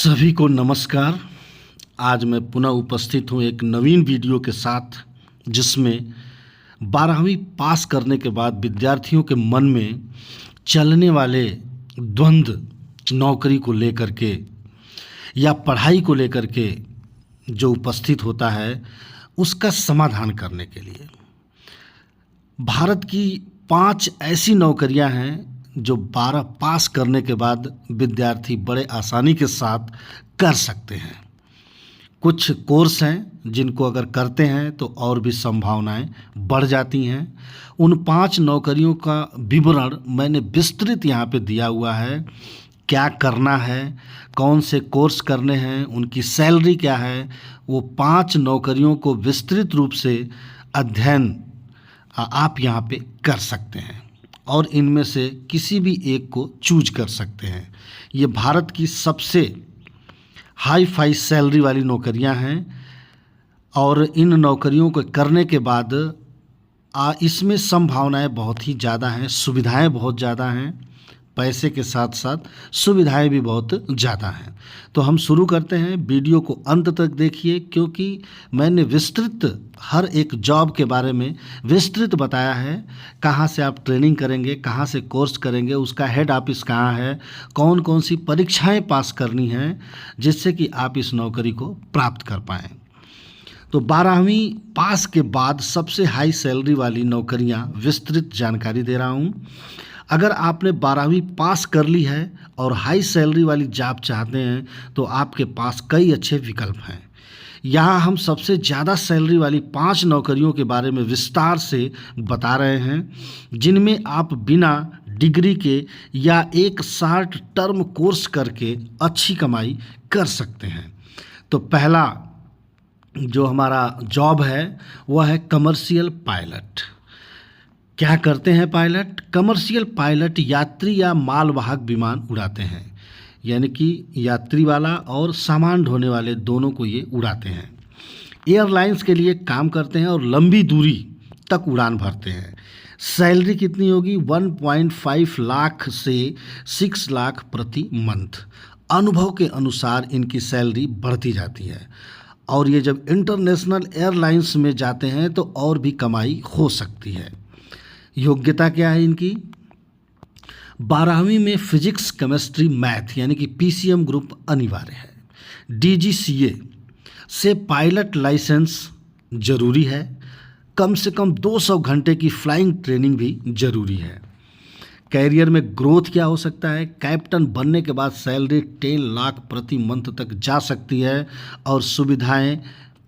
सभी को नमस्कार। आज मैं पुनः उपस्थित हूँ एक नवीन वीडियो के साथ, जिसमें 12वीं पास करने के बाद विद्यार्थियों के मन में चलने वाले द्वंद्व, नौकरी को लेकर के या पढ़ाई को लेकर के जो उपस्थित होता है, उसका समाधान करने के लिए भारत की 5 ऐसी नौकरियां हैं जो 12 पास करने के बाद विद्यार्थी बड़े आसानी के साथ कर सकते हैं। कुछ कोर्स हैं जिनको अगर करते हैं तो और भी संभावनाएं बढ़ जाती हैं। उन 5 नौकरियों का विवरण मैंने विस्तृत यहाँ पे दिया हुआ है। क्या करना है, कौन से कोर्स करने हैं, उनकी सैलरी क्या है, वो 5 नौकरियों को विस्तृत रूप से अध्ययन आप यहाँ पे कर सकते हैं और इनमें से किसी भी एक को चूज कर सकते हैं। ये भारत की सबसे हाई फाई सैलरी वाली नौकरियां हैं और इन नौकरियों को करने के बाद इसमें संभावनाएं बहुत ही ज़्यादा हैं, सुविधाएं बहुत ज़्यादा हैं, पैसे के साथ साथ सुविधाएं भी बहुत ज़्यादा हैं। तो हम शुरू करते हैं। वीडियो को अंत तक देखिए, क्योंकि मैंने विस्तृत हर एक जॉब के बारे में विस्तृत बताया है। कहाँ से आप ट्रेनिंग करेंगे, कहाँ से कोर्स करेंगे, उसका हेड ऑफिस कहाँ है, कौन कौन सी परीक्षाएं पास करनी हैं, जिससे कि आप इस नौकरी को प्राप्त कर पाएँ। तो 12वीं पास के बाद सबसे हाई सैलरी वाली नौकरियां विस्तृत जानकारी दे रहा हूं। अगर आपने 12वीं पास कर ली है और हाई सैलरी वाली जॉब चाहते हैं तो आपके पास कई अच्छे विकल्प हैं। यहाँ हम सबसे ज़्यादा सैलरी वाली 5 नौकरियों के बारे में विस्तार से बता रहे हैं, जिनमें आप बिना डिग्री के या एक शॉर्ट टर्म कोर्स करके अच्छी कमाई कर सकते हैं। तो पहला जो हमारा जॉब है वह है कमर्शियल पायलट। क्या करते हैं पायलट? कमर्शियल पायलट यात्री या मालवाहक विमान उड़ाते हैं, यानी कि यात्री वाला और सामान ढोने वाले दोनों को ये उड़ाते हैं। एयरलाइंस के लिए काम करते हैं और लंबी दूरी तक उड़ान भरते हैं। सैलरी कितनी होगी? 1.5 लाख से 6 लाख प्रति मंथ। अनुभव के अनुसार इनकी सैलरी बढ़ती जाती है और ये जब इंटरनेशनल एयरलाइंस में जाते हैं तो और भी कमाई हो सकती है। योग्यता क्या है इनकी? 12वीं में फिजिक्स, केमिस्ट्री, मैथ यानी कि पीसीएम ग्रुप अनिवार्य है। डीजीसीए से पायलट लाइसेंस जरूरी है। कम से कम 200 घंटे की फ्लाइंग ट्रेनिंग भी जरूरी है। कैरियर में ग्रोथ क्या हो सकता है? कैप्टन बनने के बाद सैलरी 10 लाख प्रति मंथ तक जा सकती है और सुविधाएं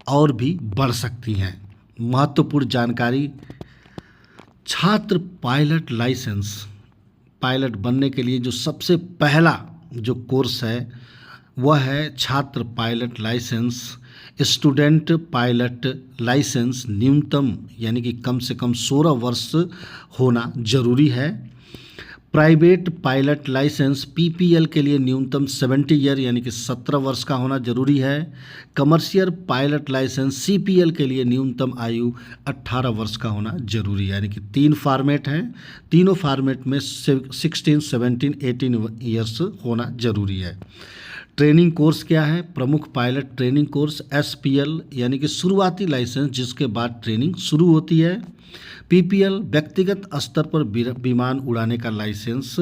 और भी बढ़ सकती हैं। महत्वपूर्ण जानकारी, छात्र पायलट लाइसेंस, पायलट बनने के लिए जो सबसे पहला जो कोर्स है वह है छात्र pilot licence. Student pilot licence न्यूनतम यानी कि कम से कम 16 वर्ष होना जरूरी है। प्राइवेट पायलट लाइसेंस पीपीएल के लिए न्यूनतम 70 ईयर यानी कि 17 वर्ष का होना जरूरी है। कमर्शियल पायलट लाइसेंस सीपीएल के लिए न्यूनतम आयु 18 वर्ष का होना जरूरी है। यानी कि 3 फॉर्मेट हैं, तीनों फॉर्मेट में 16, 17, 18 ईयर्स होना जरूरी है। ट्रेनिंग कोर्स क्या है? प्रमुख पायलट ट्रेनिंग कोर्स एसपीएल यानी कि शुरुआती लाइसेंस, जिसके बाद ट्रेनिंग शुरू होती है। पीपीएल व्यक्तिगत स्तर पर विमान उड़ाने का लाइसेंस।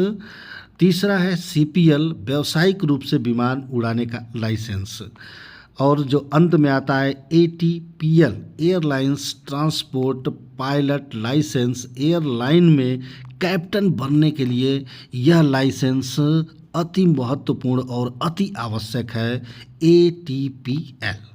तीसरा है सीपीएल व्यावसायिक रूप से विमान उड़ाने का लाइसेंस। और जो अंत में आता है ATPL airlines transport pilot licence. Airline में कैप्टन बनने के लिए यह लाइसेंस अति महत्वपूर्ण और अति आवश्यक है। एटीपीएल।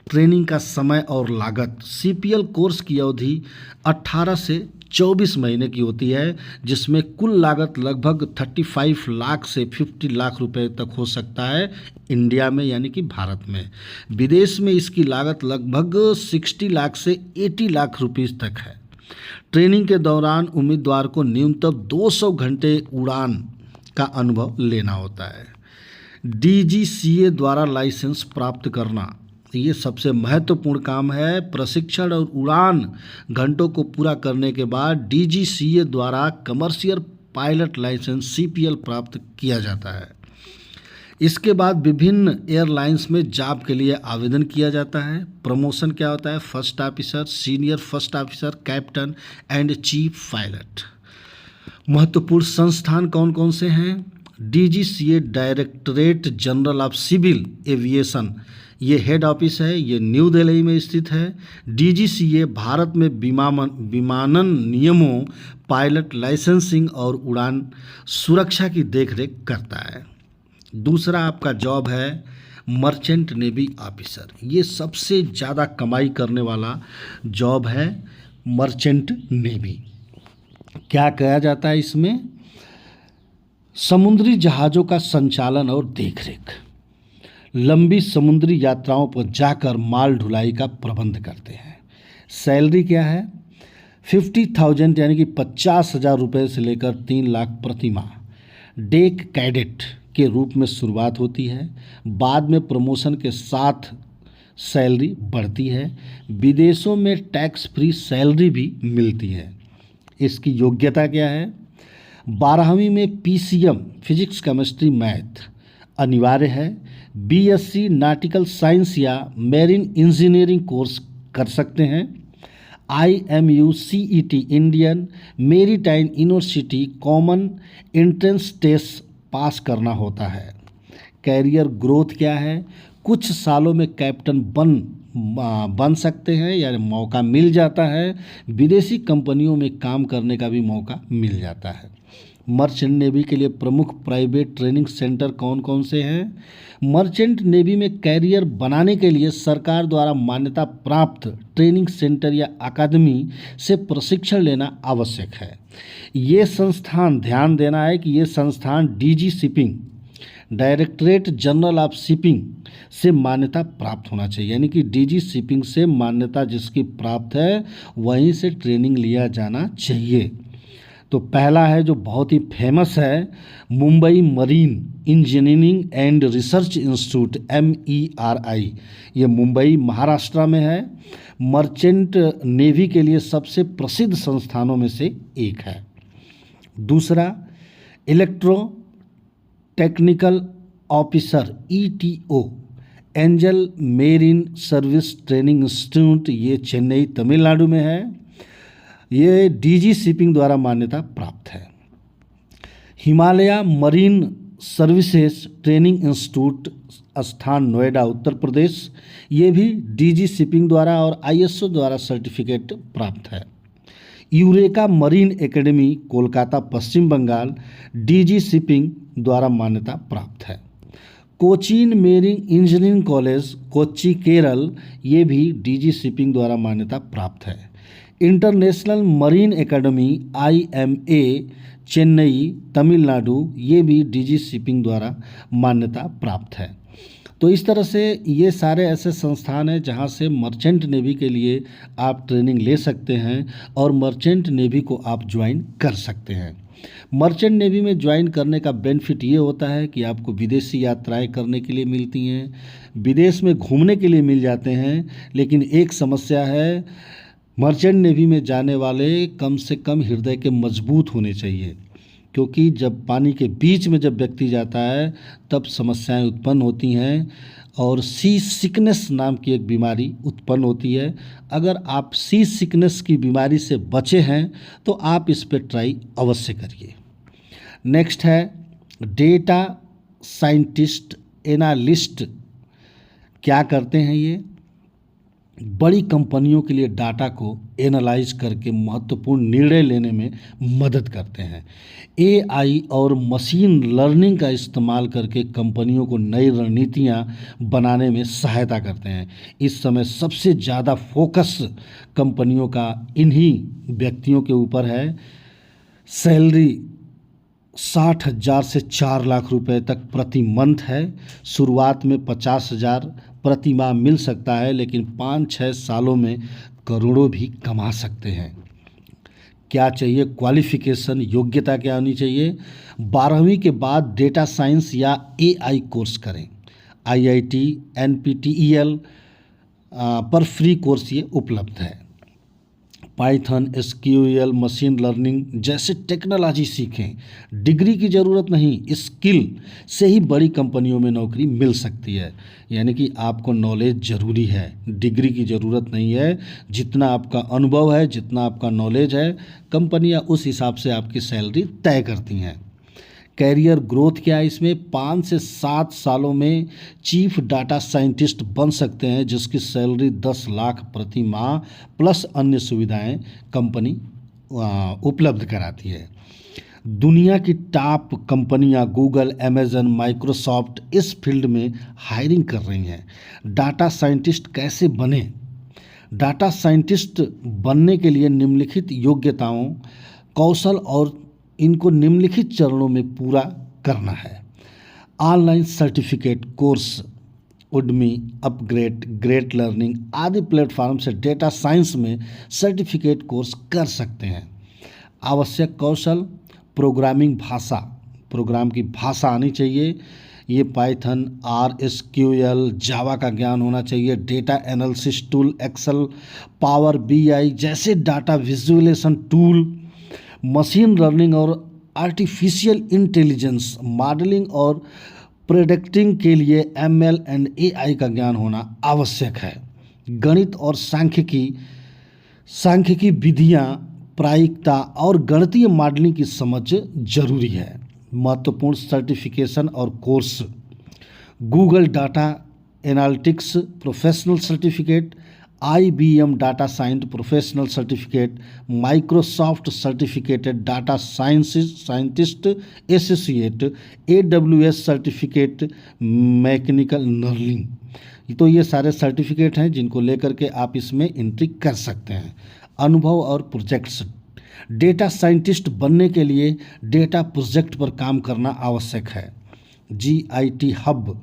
ट्रेनिंग का समय और लागत, सीपीएल कोर्स की अवधि 18 से 24 महीने की होती है, जिसमें कुल लागत लगभग 35 लाख से 50 लाख रुपए तक हो सकता है इंडिया में यानी कि भारत में। विदेश में इसकी लागत लगभग 60 लाख से 80 लाख रुपीस तक है। ट्रेनिंग के दौरान उम्मीदवार को न्यूनतम 200 घंटे उड़ान का अनुभव लेना होता है। डीजीसीए द्वारा लाइसेंस प्राप्त करना, ये सबसे महत्वपूर्ण काम है। प्रशिक्षण और उड़ान घंटों को पूरा करने के बाद डीजीसीए द्वारा कमर्शियल पायलट लाइसेंस सीपीएल प्राप्त किया जाता है। इसके बाद विभिन्न एयरलाइंस में जॉब के लिए आवेदन किया जाता है। प्रमोशन क्या होता है? First officer, senior first officer, captain and chief pilot. महत्वपूर्ण संस्थान कौन कौन से हैं? DGCA directorate general of civil aviation, ये हेड ऑफिस है, ये न्यू दिल्ली में स्थित है। डीजीसीए भारत में विमानन नियमों, पायलट लाइसेंसिंग और उड़ान सुरक्षा की देखरेख करता है। दूसरा आपका जॉब है मर्चेंट नेवी ऑफिसर। ये सबसे ज़्यादा कमाई करने वाला जॉब है मर्चेंट नेवी। क्या किया जाता है इसमें? समुद्री जहाज़ों का संचालन और देखरेख, लंबी समुद्री यात्राओं पर जाकर माल ढुलाई का प्रबंध करते हैं। सैलरी क्या है? 50,000 यानी कि 50,000 रुपये से लेकर 3 लाख प्रति माह। डेक कैडेट के रूप में शुरुआत होती है, बाद में प्रमोशन के साथ सैलरी बढ़ती है। विदेशों में टैक्स फ्री सैलरी भी मिलती है। इसकी योग्यता क्या है? 12वीं में पीसीएम फिजिक्स केमिस्ट्री मैथ अनिवार्य है। बीएससी नॉटिकल साइंस या मैरीन इंजीनियरिंग कोर्स कर सकते हैं। IMU CET Indian maritime university common entrance test pass करना होता है। कैरियर ग्रोथ क्या है? कुछ सालों में कैप्टन बन सकते हैं या मौका मिल जाता है। विदेशी कंपनियों में काम करने का भी मौका मिल जाता है। मर्चेंट नेवी के लिए प्रमुख प्राइवेट ट्रेनिंग सेंटर कौन कौन से हैं? मर्चेंट नेवी में कैरियर बनाने के लिए सरकार द्वारा मान्यता प्राप्त ट्रेनिंग सेंटर या अकादमी से प्रशिक्षण लेना आवश्यक है। ये संस्थान, ध्यान देना है कि ये संस्थान DG shipping directorate general of shipping से मान्यता प्राप्त होना चाहिए, यानी कि डीजी शिपिंग से मान्यता जिसकी प्राप्त है वहीं से ट्रेनिंग लिया जाना चाहिए। तो पहला है जो बहुत ही फेमस है, Mumbai marine engineering and research institute MERI, ये मुंबई महाराष्ट्र में है। मर्चेंट नेवी के लिए सबसे प्रसिद्ध संस्थानों में से एक है। दूसरा electro technical officer ETO angel marine service training institute, ये चेन्नई तमिलनाडु में है। ये डीजी शिपिंग द्वारा मान्यता प्राप्त है। Himalaya marine services training institute स्थान नोएडा उत्तर प्रदेश, ये भी डीजी शिपिंग द्वारा और ISO द्वारा सर्टिफिकेट प्राप्त है। यूरेका मरीन एकेडमी कोलकाता पश्चिम बंगाल, डीजी शिपिंग द्वारा मान्यता प्राप्त है। Cochin marine engineering college Kochi Kerala, ये भी डीजी शिपिंग द्वारा मान्यता प्राप्त है। International marine academy IMA Chennai Tamil Nadu, ये भी डीजी शिपिंग द्वारा मान्यता प्राप्त है। तो इस तरह से ये सारे ऐसे संस्थान हैं जहाँ से मर्चेंट नेवी के लिए आप ट्रेनिंग ले सकते हैं और मर्चेंट नेवी को आप ज्वाइन कर सकते हैं। मर्चेंट नेवी में ज्वाइन करने का बेनिफिट ये होता है कि आपको विदेशी यात्राएं करने के लिए मिलती हैं, विदेश में घूमने के लिए मिल जाते हैं। लेकिन एक समस्या है, मर्चेंट नेवी में जाने वाले कम से कम हृदय के मजबूत होने चाहिए, क्योंकि जब पानी के बीच में जब व्यक्ति जाता है तब समस्याएं उत्पन्न होती हैं और सी सिकनेस नाम की एक बीमारी उत्पन्न होती है। अगर आप सी सिकनेस की बीमारी से बचे हैं तो आप इस पर ट्राई अवश्य करिए। नेक्स्ट है डेटा साइंटिस्ट एनालिस्ट। क्या करते हैं ये? बड़ी कंपनियों के लिए डाटा को एनालाइज करके महत्वपूर्ण निर्णय लेने में मदद करते हैं। AI और मशीन लर्निंग का इस्तेमाल करके कंपनियों को नई रणनीतियां बनाने में सहायता करते हैं। इस समय सबसे ज़्यादा फोकस कंपनियों का इन्हीं व्यक्तियों के ऊपर है। सैलरी 60,000 से 4 लाख रुपए तक प्रति मंथ है। शुरुआत में 50,000 प्रति माह मिल सकता है, लेकिन 5-6 सालों में करोड़ों भी कमा सकते हैं। क्या चाहिए? क्वालिफिकेशन, योग्यता क्या होनी चाहिए? 12वीं के बाद डेटा साइंस या AI कोर्स करें। IIT NPTEL पर फ्री कोर्स ये उपलब्ध है। पाइथन, एसक्यूएल, मशीन लर्निंग जैसे टेक्नोलॉजी सीखें। डिग्री की ज़रूरत नहीं, स्किल से ही बड़ी कंपनियों में नौकरी मिल सकती है। यानी कि आपको नॉलेज ज़रूरी है, डिग्री की ज़रूरत नहीं है। जितना आपका अनुभव है, जितना आपका नॉलेज है, कंपनियां उस हिसाब से आपकी सैलरी तय करती हैं। कैरियर ग्रोथ क्या है इसमें? 5 से 7 सालों में चीफ डाटा साइंटिस्ट बन सकते हैं, जिसकी सैलरी 10 लाख प्रति माह प्लस अन्य सुविधाएं कंपनी उपलब्ध कराती है। दुनिया की टॉप कंपनियां गूगल, अमेजन, माइक्रोसॉफ्ट इस फील्ड में हायरिंग कर रही हैं। डाटा साइंटिस्ट कैसे बने? डाटा साइंटिस्ट बनने के लिए निम्नलिखित योग्यताओं, कौशल और इनको निम्नलिखित चरणों में पूरा करना है। Online certificate course, Udemy, upGrad, great learning आदि प्लेटफॉर्म से डेटा साइंस में सर्टिफिकेट कोर्स कर सकते हैं। आवश्यक कौशल, प्रोग्रामिंग भाषा, प्रोग्राम की भाषा आनी चाहिए। ये पाइथन, आर, एसक्यूएल, जावा का ज्ञान होना चाहिए। Data analysis tool, Excel, power BI जैसे data visualization tool, machine learning और आर्टिफिशियल इंटेलिजेंस मॉडलिंग और प्रेडिक्टिंग के लिए एमएल एंड एआई का ज्ञान होना आवश्यक है। गणित और सांख्यिकी विधियां, प्रायिकता और गणितीय मॉडलिंग की समझ जरूरी है। महत्वपूर्ण सर्टिफिकेशन और course, Google data analytics professional certificate, IBM data science professional certificate, Microsoft certificated data scientist associate, AWS certificate, mechanical learning. तो ये सारे सर्टिफिकेट हैं जिनको लेकर के आप इसमें एंट्री कर सकते हैं। अनुभव और प्रोजेक्ट्स, डेटा साइंटिस्ट बनने के लिए डेटा प्रोजेक्ट पर काम करना आवश्यक है। GIT हब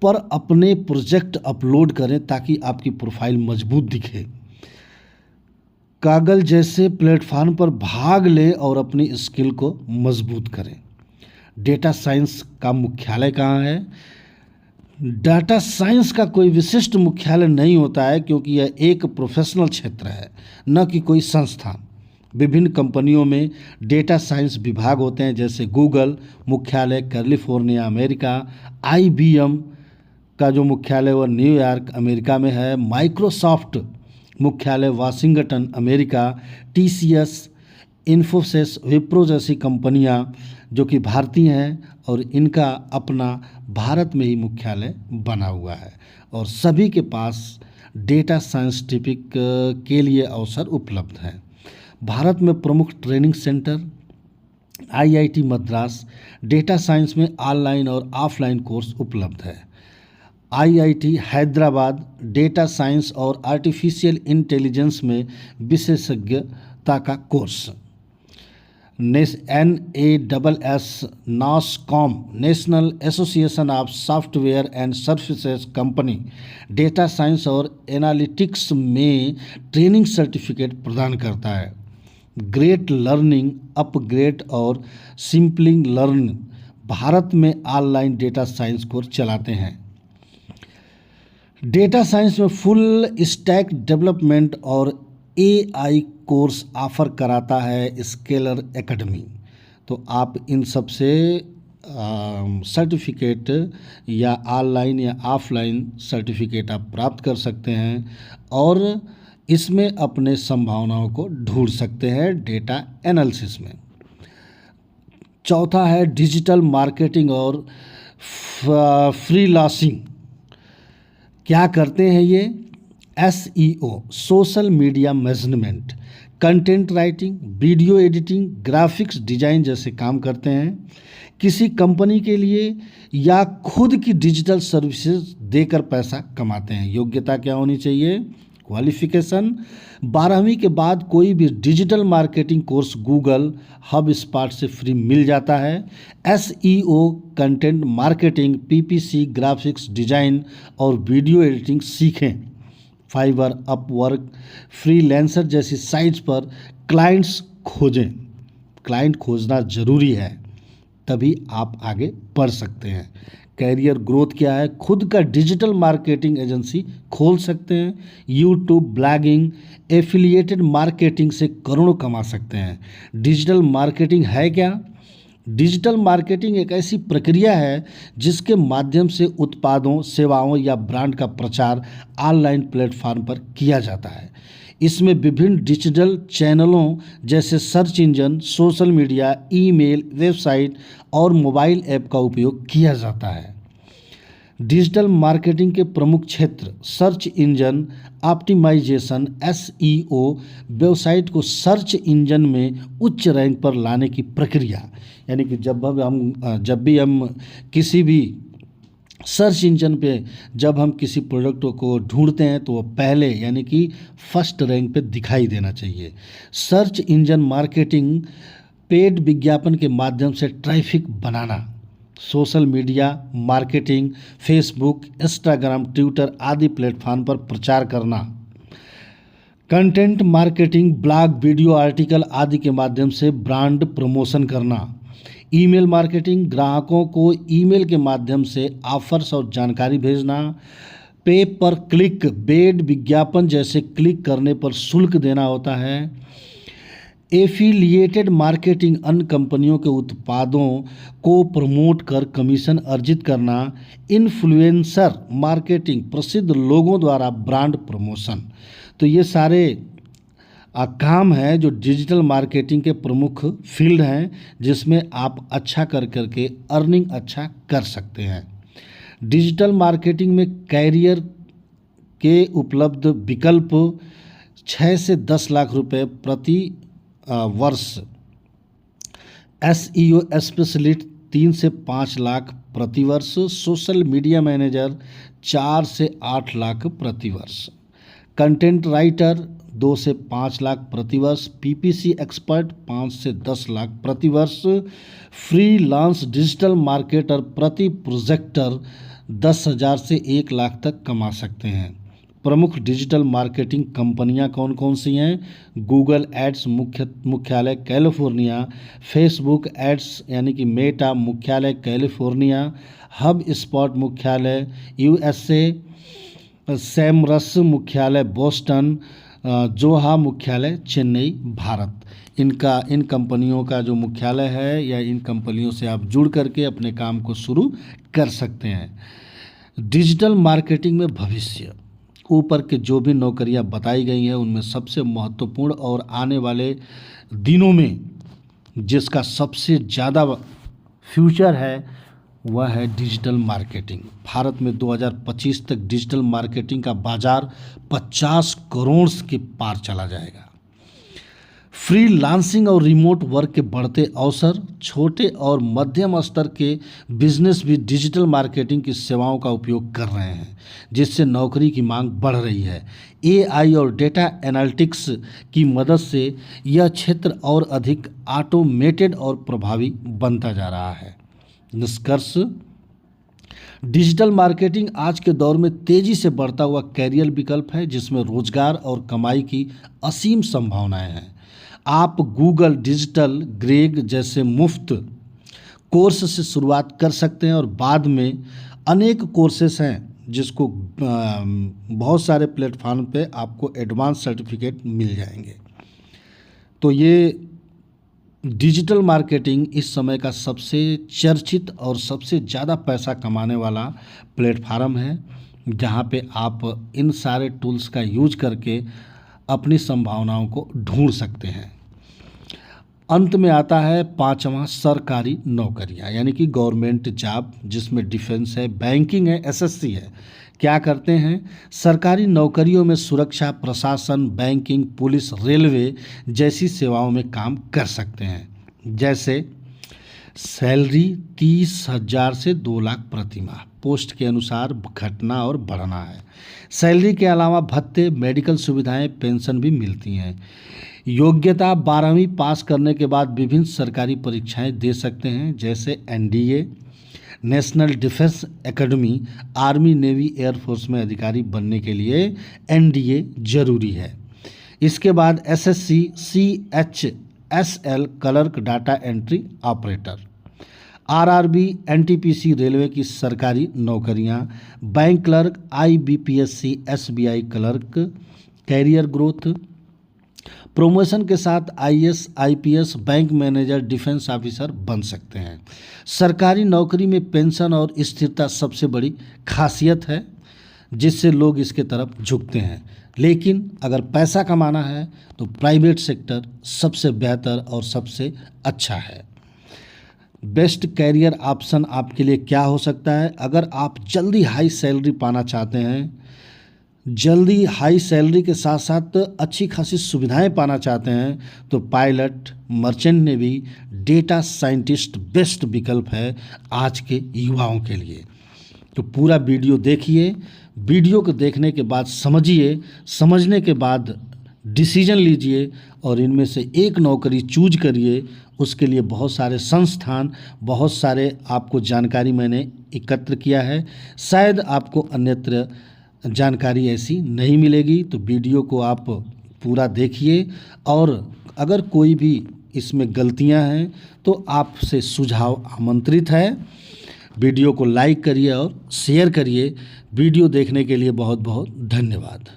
पर अपने प्रोजेक्ट अपलोड करें ताकि आपकी प्रोफाइल मजबूत दिखे। कागल जैसे प्लेटफॉर्म पर भाग लें और अपनी स्किल को मजबूत करें। डेटा साइंस का मुख्यालय कहाँ है? डाटा साइंस का कोई विशिष्ट मुख्यालय नहीं होता है, क्योंकि यह एक प्रोफेशनल क्षेत्र है, न कि कोई संस्थान। विभिन्न कंपनियों में डेटा साइंस विभाग होते हैं, जैसे गूगल मुख्यालय कैलिफोर्निया अमेरिका, IBM का जो मुख्यालय वह न्यूयॉर्क अमेरिका में है, माइक्रोसॉफ्ट मुख्यालय Washington America, TCS, Infosys, Wipro जैसी कंपनियां जो कि भारतीय हैं और इनका अपना भारत में ही मुख्यालय बना हुआ है, और सभी के पास डेटा साइंटिफिक के लिए अवसर उपलब्ध हैं। भारत में प्रमुख training centre, IIT Madras data science में ऑनलाइन और ऑफलाइन कोर्स उपलब्ध है। IIT हैदराबाद डेटा साइंस और आर्टिफिशियल इंटेलिजेंस में विशेषज्ञता का course. NASS NASSCOM national association of software and services company data science और एनालिटिक्स में ट्रेनिंग सर्टिफिकेट प्रदान करता है। ग्रेट लर्निंग, अपग्रेड और सिंपलिंग लर्न भारत में ऑनलाइन डेटा साइंस कोर्स चलाते हैं। डेटा साइंस में फुल स्टैक डेवलपमेंट और AI कोर्स ऑफर कराता है स्केलर एकेडमी। तो आप इन सब से सर्टिफिकेट या ऑनलाइन या ऑफलाइन सर्टिफिकेट आप प्राप्त कर सकते हैं और इसमें अपने संभावनाओं को ढूंढ सकते हैं डेटा एनालिसिस में। चौथा है डिजिटल मार्केटिंग और फ्रीलांसिंग। क्या करते हैं ये? SEO social media management, content writing, video editing, graphics design जैसे काम करते हैं। किसी कंपनी के लिए या खुद की डिजिटल सर्विसेज देकर पैसा कमाते हैं। योग्यता क्या होनी चाहिए? क्वालिफिकेशन 12वीं के बाद कोई भी digital marketing course Google hub spot से फ्री मिल जाता है। SEO, content marketing, PPC, graphics design और वीडियो एडिटिंग सीखें। फाइवर, अपवर्क, फ्रीलांसर जैसी साइट्स पर क्लाइंट्स खोजें। क्लाइंट खोजना ज़रूरी है, तभी आप आगे बढ़ सकते हैं। कैरियर ग्रोथ क्या है, खुद का डिजिटल मार्केटिंग एजेंसी खोल सकते हैं। यूट्यूब, ब्लॉगिंग, एफिलिएटेड मार्केटिंग से करोड़ों कमा सकते हैं। डिजिटल मार्केटिंग है क्या? डिजिटल मार्केटिंग एक ऐसी प्रक्रिया है जिसके माध्यम से उत्पादों, सेवाओं या ब्रांड का प्रचार ऑनलाइन प्लेटफॉर्म पर किया जाता है। इसमें विभिन्न डिजिटल चैनलों जैसे search engine, social media, email, website और मोबाइल ऐप का उपयोग किया जाता है। डिजिटल मार्केटिंग के प्रमुख क्षेत्र: search engine optimisation (SEO), website को सर्च इंजन में उच्च रैंक पर लाने की प्रक्रिया, यानी कि जब भी हम किसी भी सर्च इंजन पे जब हम किसी प्रोडक्ट को ढूंढते हैं तो वो पहले यानी कि फर्स्ट रैंक पे दिखाई देना चाहिए। सर्च इंजन मार्केटिंग पेड विज्ञापन के माध्यम से ट्रैफिक बनाना। Social media marketing, Facebook, Instagram, Twitter आदि प्लेटफॉर्म पर प्रचार करना। Content marketing, blog, video, article आदि के माध्यम से ब्रांड प्रमोशन करना। ईमेल मार्केटिंग, ग्राहकों को ईमेल के माध्यम से ऑफर्स और जानकारी भेजना। पे पर क्लिक, पेड विज्ञापन जैसे क्लिक करने पर शुल्क देना होता है। एफिलिएटेड मार्केटिंग, अन्य कंपनियों के उत्पादों को प्रमोट कर कमीशन अर्जित करना। इन्फ्लुएंसर मार्केटिंग, प्रसिद्ध लोगों द्वारा ब्रांड प्रमोशन। तो ये सारे काम है जो डिजिटल मार्केटिंग के प्रमुख फील्ड हैं जिसमें आप अच्छा कर करके अर्निंग अच्छा कर सकते हैं। डिजिटल मार्केटिंग में कैरियर के उपलब्ध विकल्प 6 से 10 लाख रुपए प्रति वर्ष। SEO स्पेशलिस्ट 3 से 5 लाख प्रति वर्ष। सोशल मीडिया मैनेजर 4 से 8 लाख प्रति वर्ष। कंटेंट राइटर 2 से 5 लाख प्रति वर्ष। PPC एक्सपर्ट 5 से 10 लाख प्रति वर्ष। फ्रीलांस डिजिटल मार्केटर प्रति प्रोजेक्टर 10,000 से 1 लाख तक कमा सकते हैं। प्रमुख डिजिटल मार्केटिंग कंपनियां कौन कौन सी हैं? गूगल एड्स मुख्यालय कैलिफोर्निया, फेसबुक एड्स यानी कि मेटा मुख्यालय कैलिफोर्निया, हब स्पॉट मुख्यालय USA, सैमरस मुख्यालय बोस्टन, जोहा मुख्यालय चेन्नई, भारत। इन कंपनियों का जो मुख्यालय है या इन कंपनियों से आप जुड़ करके अपने काम को शुरू कर सकते हैं। डिजिटल मार्केटिंग में भविष्य: ऊपर के जो भी नौकरियां बताई गई हैं उनमें सबसे महत्वपूर्ण और आने वाले दिनों में जिसका सबसे ज़्यादा फ्यूचर है वह है डिजिटल मार्केटिंग। भारत में 2025 तक डिजिटल मार्केटिंग का बाजार 50 करोड़ के पार चला जाएगा। फ्रीलांसिंग और रिमोट वर्क के बढ़ते अवसर: छोटे और मध्यम स्तर के बिजनेस भी डिजिटल मार्केटिंग की सेवाओं का उपयोग कर रहे हैं जिससे नौकरी की मांग बढ़ रही है। AI और डेटा एनालिटिक्स की मदद से यह क्षेत्र और अधिक ऑटोमेटेड और प्रभावी बनता जा रहा है। निष्कर्ष: डिजिटल मार्केटिंग आज के दौर में तेजी से बढ़ता हुआ कैरियर विकल्प है जिसमें रोजगार और कमाई की असीम संभावनाएं हैं। आप गूगल डिजिटल ग्रेग जैसे मुफ्त कोर्स से शुरुआत कर सकते हैं और बाद में अनेक कोर्सेस हैं जिसको बहुत सारे प्लेटफॉर्म पे आपको एडवांस सर्टिफिकेट मिल जाएंगे। तो ये डिजिटल मार्केटिंग इस समय का सबसे चर्चित और सबसे ज़्यादा पैसा कमाने वाला प्लेटफॉर्म है जहाँ पे आप इन सारे टूल्स का यूज करके अपनी संभावनाओं को ढूंढ सकते हैं। अंत में आता है 5वां, सरकारी नौकरियां यानी कि गवर्नमेंट जॉब जिसमें डिफेंस है, बैंकिंग है, SSC है। क्या करते हैं? सरकारी नौकरियों में सुरक्षा, प्रशासन, बैंकिंग, पुलिस, रेलवे जैसी सेवाओं में काम कर सकते हैं। जैसे सैलरी 30,000 से 2 लाख प्रति माह, पोस्ट के अनुसार घटना और बढ़ना है। सैलरी के अलावा भत्ते, मेडिकल सुविधाएं, पेंशन भी मिलती हैं। योग्यता: 12वीं पास करने के बाद विभिन्न सरकारी परीक्षाएं दे सकते हैं जैसे NDA, national defence academy, army, navy, air force में अधिकारी बनने के लिए NDA जरूरी है। इसके बाद SSC, CHSL, clerk, data entry operator. RRB, NTPC, railway की सरकारी नौकरियां, bank clerk, IBPSC, SBI clerk, career growth, promotion के साथ IAS, IPS, bank manager, defence officer बन सकते हैं। सरकारी नौकरी में पेंशन और स्थिरता सबसे बड़ी खासियत है जिससे लोग इसके तरफ झुकते हैं। लेकिन अगर पैसा कमाना है तो प्राइवेट सेक्टर सबसे बेहतर और सबसे अच्छा है। बेस्ट कैरियर ऑप्शन आपके लिए क्या हो सकता है? अगर आप जल्दी हाई सैलरी पाना चाहते हैं, जल्दी हाई सैलरी के साथ साथ अच्छी खासी सुविधाएं पाना चाहते हैं, तो pilot, merchant navy, data scientist best विकल्प है आज के युवाओं के लिए। तो पूरा वीडियो देखिए, वीडियो को देखने के बाद समझिए, समझने के बाद डिसीजन लीजिए और इनमें से एक नौकरी चूज करिए। उसके लिए बहुत सारे संस्थान, बहुत सारे आपको जानकारी मैंने एकत्र किया है, शायद आपको अन्यत्र जानकारी ऐसी नहीं मिलेगी। तो वीडियो को आप पूरा देखिए और अगर कोई भी इसमें गलतियां हैं तो आपसे सुझाव आमंत्रित है। वीडियो को लाइक करिए और शेयर करिए। वीडियो देखने के लिए बहुत बहुत धन्यवाद।